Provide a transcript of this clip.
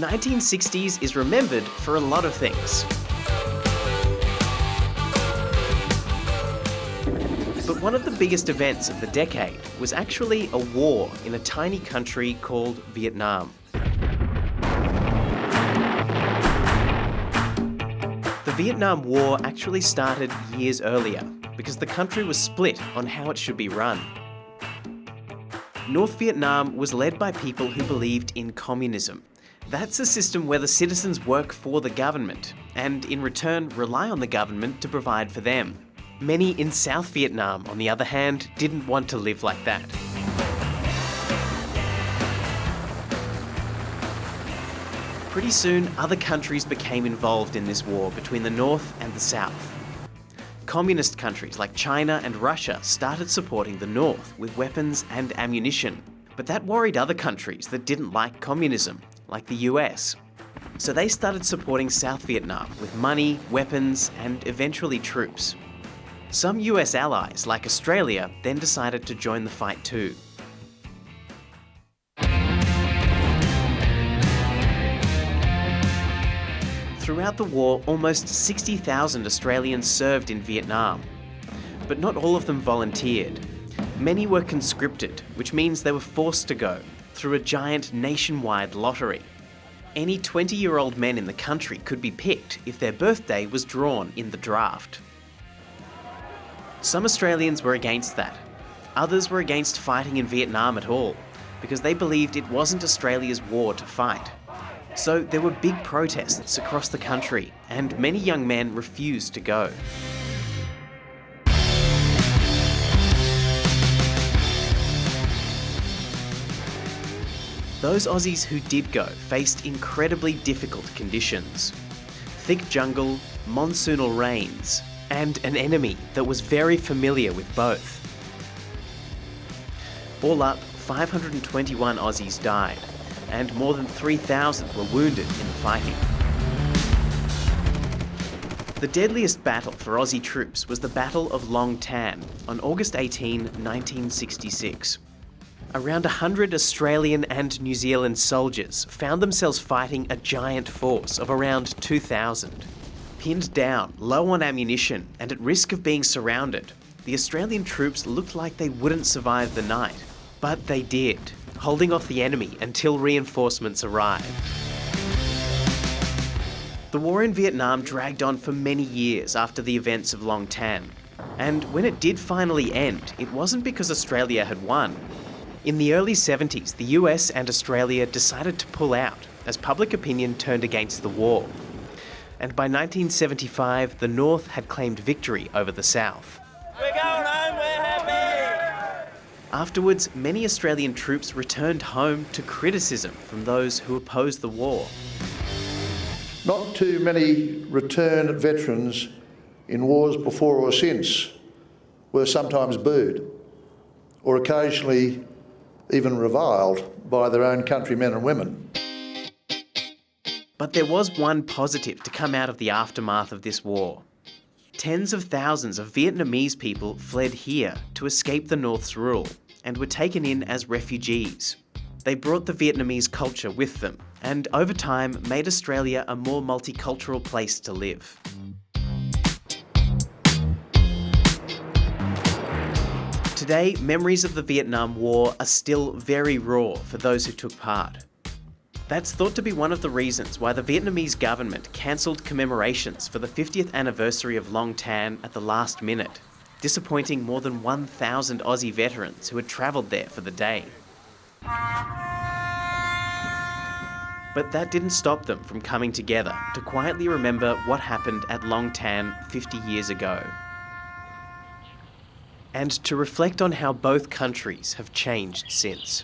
1960s is remembered for a lot of things. But one of the biggest events of the decade was actually a war in a tiny country called Vietnam. The Vietnam War actually started years earlier because the country was split on how it should be run. North Vietnam was led by people who believed in communism. That's a system where the citizens work for the government and in return rely on the government to provide for them. Many in South Vietnam, on the other hand, didn't want to live like that. Pretty soon, other countries became involved in this war between the North and the South. Communist countries like China and Russia started supporting the North with weapons and ammunition. But that worried other countries that didn't like communism, like the US. So they started supporting South Vietnam with money, weapons, and eventually troops. Some US allies, like Australia, then decided to join the fight too. Throughout the war, almost 60,000 Australians served in Vietnam. But not all of them volunteered. Many were conscripted, which means they were forced to go, through a giant nationwide lottery. Any 20-year-old men in the country could be picked if their birthday was drawn in the draft. Some Australians were against that. Others were against fighting in Vietnam at all, because they believed it wasn't Australia's war to fight. So there were big protests across the country, and many young men refused to go. Those Aussies who did go faced incredibly difficult conditions. Thick jungle, monsoonal rains, and an enemy that was very familiar with both. All up, 521 Aussies died, and more than 3,000 were wounded in the fighting. The deadliest battle for Aussie troops was the Battle of Long Tan on August 18, 1966. Around 100 Australian and New Zealand soldiers found themselves fighting a giant force of around 2,000. Pinned down, low on ammunition, and at risk of being surrounded, the Australian troops looked like they wouldn't survive the night. But they did, holding off the enemy until reinforcements arrived. The war in Vietnam dragged on for many years after the events of Long Tan. And when it did finally end, it wasn't because Australia had won. In the early 70s, the US and Australia decided to pull out as public opinion turned against the war. And by 1975, the North had claimed victory over the South. We're going home, we're happy! Afterwards, many Australian troops returned home to criticism from those who opposed the war. Not too many returned veterans in wars before or since were sometimes booed, or occasionally even reviled by their own countrymen and women. But there was one positive to come out of the aftermath of this war. Tens of thousands of Vietnamese people fled here to escape the North's rule and were taken in as refugees. They brought the Vietnamese culture with them and over time made Australia a more multicultural place to live. Today, memories of the Vietnam War are still very raw for those who took part. That's thought to be one of the reasons why the Vietnamese government cancelled commemorations for the 50th anniversary of Long Tan at the last minute, disappointing more than 1,000 Aussie veterans who had travelled there for the day. But that didn't stop them from coming together to quietly remember what happened at Long Tan 50 years ago. And to reflect on how both countries have changed since.